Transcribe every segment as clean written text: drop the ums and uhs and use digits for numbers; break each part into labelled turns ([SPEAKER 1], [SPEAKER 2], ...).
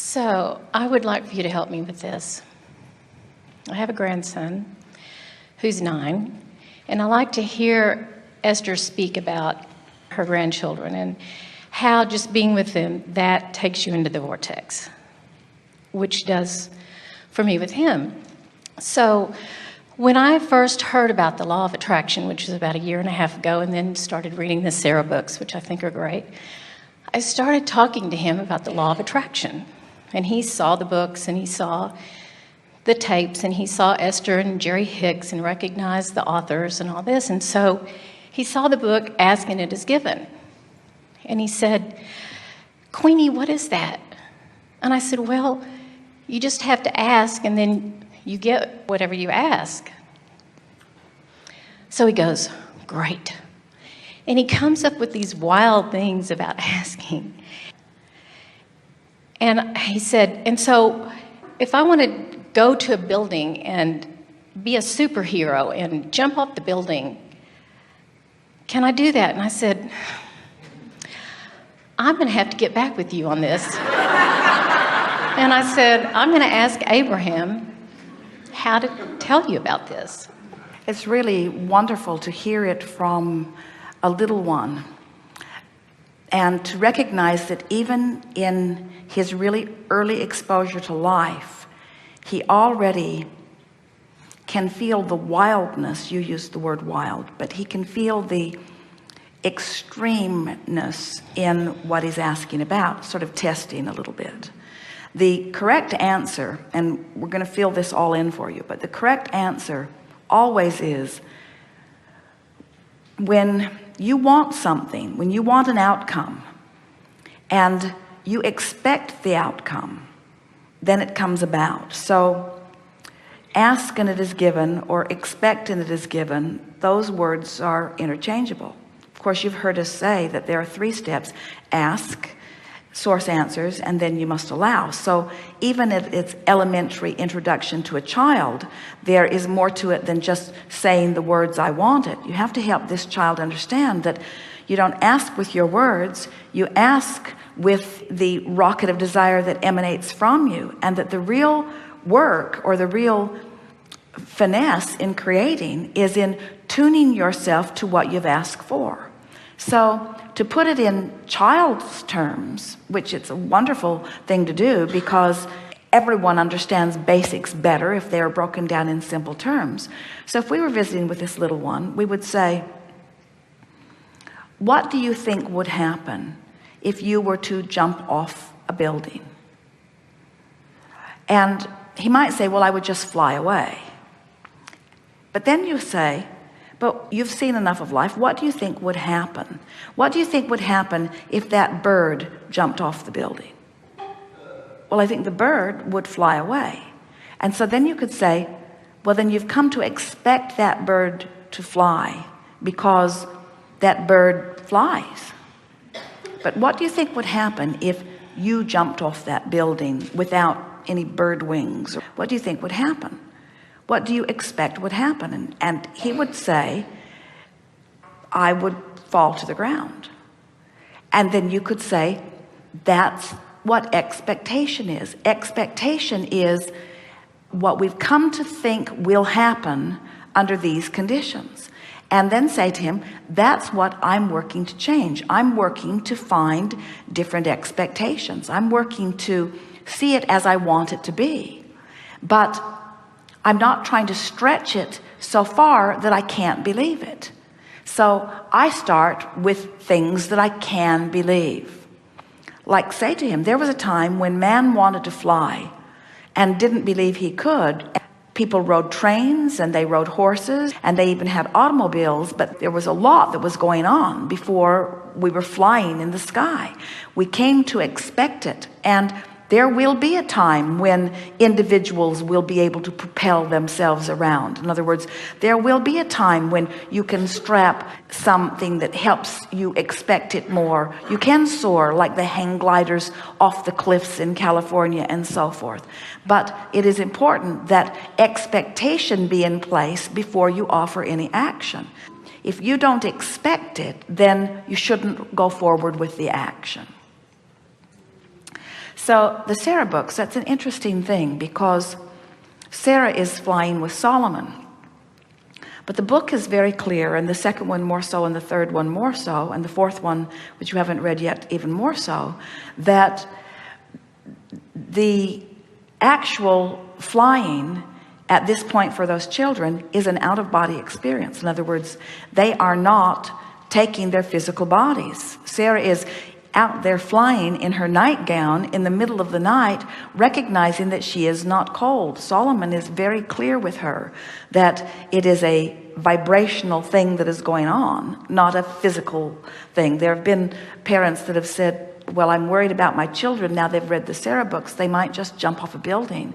[SPEAKER 1] So I would like for you to help me with this. I have a grandson who's 9, and I like to hear Esther speak about her grandchildren and how just being with them, that takes you into the vortex, which does for me with him. So when I first heard about the law of attraction, which was about 1.5 years ago, and then started reading the Sarah books, which I think are great, I started talking to him about the law of attraction. And he saw the books, and he saw the tapes, and he saw Esther and Jerry Hicks and recognized the authors and all this. And so he saw the book, Asking It Is Given. And he said, "Queenie, what is that?" And I said, "Well, you just have to ask, and then you get whatever you ask." So he goes, "Great." And he comes up with these wild things about asking. And he said, and so if I want to go to a building and be a superhero and jump off the building, can I do that? And I said, "I'm going to have to get back with you on this." And I said, "I'm going to ask Abraham how to tell you about this."
[SPEAKER 2] It's really wonderful to hear it from a little one, and to recognize that even in his really early exposure to life, he already can feel the wildness. You used the word wild, but he can feel the extremeness in what he's asking about, sort of testing a little bit. The correct answer, and we're going to fill this all in for you, but the correct answer always is, when you want something, when you want an outcome and you expect the outcome, then it comes about. So ask and it is given, or expect and it is given, those words are interchangeable. Of course, you've heard us say that there are 3 steps: ask, source answers, and then you must allow. So even if it's elementary introduction to a child, there is more to it than just saying the words, "I want it." You have to help this child understand that you don't ask with your words, you ask with the rocket of desire that emanates from you, and that the real work, or the real finesse in creating, is in tuning yourself to what you've asked for. So to put it in child's terms, which it's a wonderful thing to do because everyone understands basics better if they are broken down in simple terms. So if we were visiting with this little one, we would say, "What do you think would happen if you were to jump off a building?" And he might say, "Well, I would just fly away." But then you say, "But you've seen enough of life. What do you think would happen? What do you think would happen if that bird jumped off the building?" "Well, I think the bird would fly away." And so then you could say, "Well, then you've come to expect that bird to fly because that bird flies. But what do you think would happen if you jumped off that building without any bird wings? What do you think would happen? What do you expect would happen?" And he would say, "I would fall to the ground." And then you could say, that's what expectation is. Expectation is what we've come to think will happen under these conditions. And then say to him, that's what I'm working to change. I'm working to find different expectations. I'm working to see it as I want it to be. But I'm not trying to stretch it so far that I can't believe it. So I start with things that I can believe. Like, say to him, there was a time when man wanted to fly and didn't believe he could. People rode trains and they rode horses and they even had automobiles, but there was a lot that was going on before we were flying in the sky. We came to expect it, and there will be a time when individuals will be able to propel themselves around. In other words, there will be a time when you can strap something that helps you expect it more. You can soar like the hang gliders off the cliffs in California and so forth. But it is important that expectation be in place before you offer any action. If you don't expect it, then you shouldn't go forward with the action. So the Sarah books, that's an interesting thing, because Sarah is flying with Solomon. But the book is very clear, and the second one more so, and the third one more so, and the fourth one, which you haven't read yet, even more so, that the actual flying at this point for those children is an out-of-body experience. In other words, they are not taking their physical bodies. Sarah is out there flying in her nightgown in the middle of the night, recognizing that she is not cold. Solomon is very clear with her that it is a vibrational thing that is going on, not a physical thing. There have been parents that have said, well, I'm worried about my children. Now they've read the Sarah books, they might just jump off a building.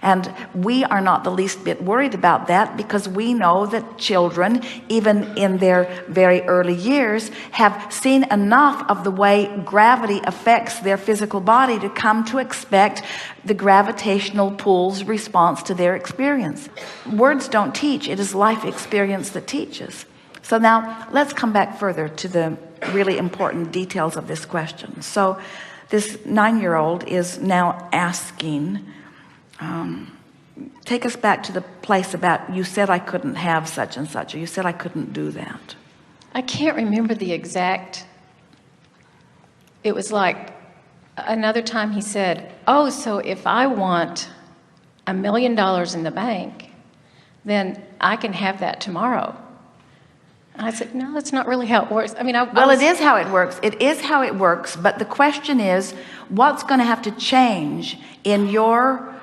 [SPEAKER 2] And we are not the least bit worried about that, because we know that children, even in their very early years, have seen enough of the way gravity affects their physical body to come to expect the gravitational pull's response to their experience. Words don't teach, it is life experience that teaches. So now let's come back further to the really important details of this question. So this 9-year-old is now asking, take us back to the place about, you said I couldn't have such and such, or you said I couldn't do that.
[SPEAKER 1] I can't remember the exact. It was like another time he said, oh, so if I want $1 million in the bank, then I can have that tomorrow. I said, no, that's not really how it works. I mean,
[SPEAKER 2] it is how it works. It is how it works. But the question is, what's going to have to change in your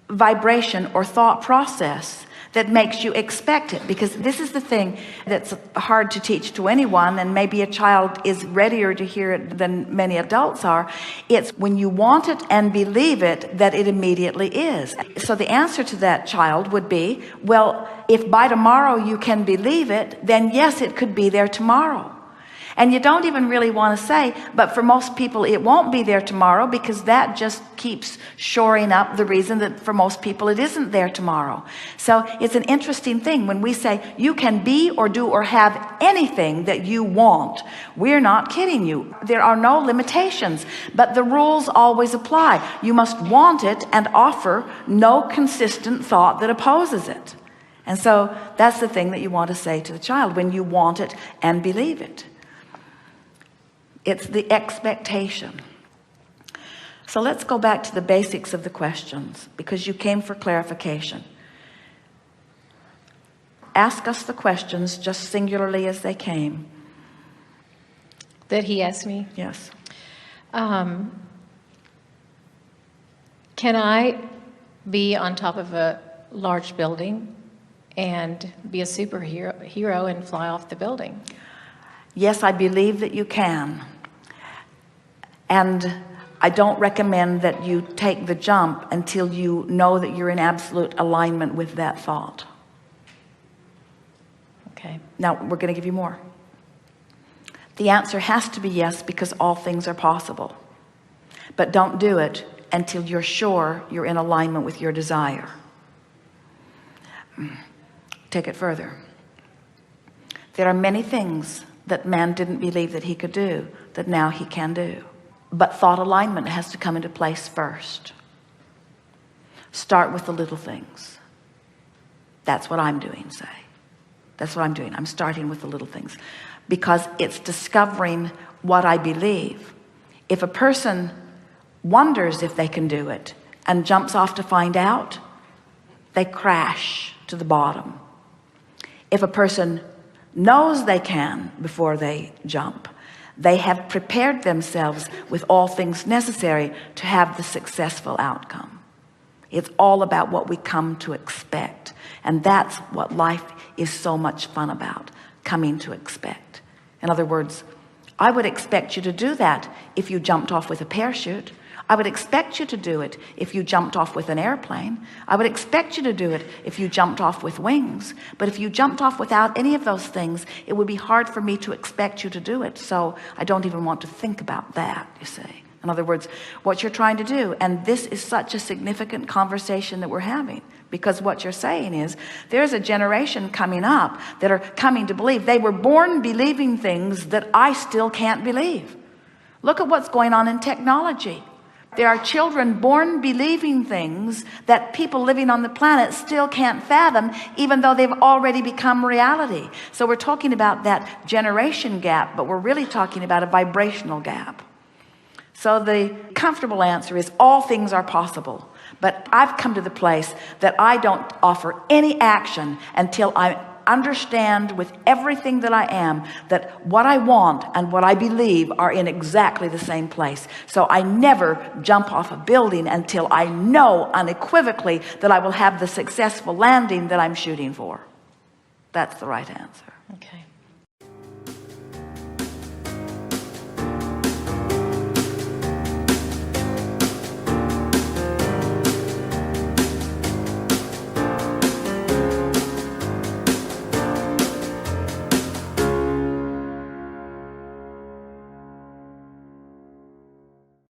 [SPEAKER 2] vibration or thought process that makes you expect it? Because this is the thing that's hard to teach to anyone, and maybe a child is readier to hear it than many adults are. It's when you want it and believe it that it immediately is. So the answer to that child would be, well, if by tomorrow you can believe it, then yes, it could be there tomorrow. And you don't even really want to say, but for most people it won't be there tomorrow, because that just keeps shoring up the reason that for most people it isn't there tomorrow. So it's an interesting thing when we say you can be or do or have anything that you want. We're not kidding you. There are no limitations, but the rules always apply. You must want it and offer no consistent thought that opposes it. And so that's the thing that you want to say to the child when you want it and believe it. It's the expectation. So let's go back to the basics of the questions, because you came for clarification. Ask us the questions just singularly as they came.
[SPEAKER 1] That he asked me?
[SPEAKER 2] Yes.
[SPEAKER 1] Can I be on top of a large building and be a superhero and fly off the building?
[SPEAKER 2] Yes, I believe that you can. And I don't recommend that you take the jump until you know that you're in absolute alignment with that thought.
[SPEAKER 1] Okay.
[SPEAKER 2] Now, we're going to give you more. The answer has to be yes, because all things are possible. But don't do it until you're sure you're in alignment with your desire. Take it further. There are many things that man didn't believe that he could do that now he can do. But thought alignment has to come into place first. Start with the little things. That's what I'm doing, say. That's what I'm doing. I'm starting with the little things, because it's discovering what I believe. If a person wonders if they can do it and jumps off to find out, they crash to the bottom. If a person knows they can before they jump, they have prepared themselves with all things necessary to have the successful outcome. It's all about what we come to expect. And that's what life is so much fun about, coming to expect. In other words, I would expect you to do that if you jumped off with a parachute. I would expect you to do it if you jumped off with an airplane. I would expect you to do it if you jumped off with wings. But if you jumped off without any of those things, it would be hard for me to expect you to do it. So I don't even want to think about that, you see. In other words, what you're trying to do, and this is such a significant conversation that we're having, because what you're saying is there's a generation coming up that are coming to believe. They were born believing things that I still can't believe. Look at what's going on in technology. There are children born believing things that people living on the planet still can't fathom, even though they've already become reality. So we're talking about that generation gap, but we're really talking about a vibrational gap. So the comfortable answer is all things are possible. But I've come to the place that I don't offer any action until I understand with everything that I am that what I want and what I believe are in exactly the same place. So I never jump off a building until I know unequivocally that I will have the successful landing that I'm shooting for. That's the right answer.
[SPEAKER 1] Okay.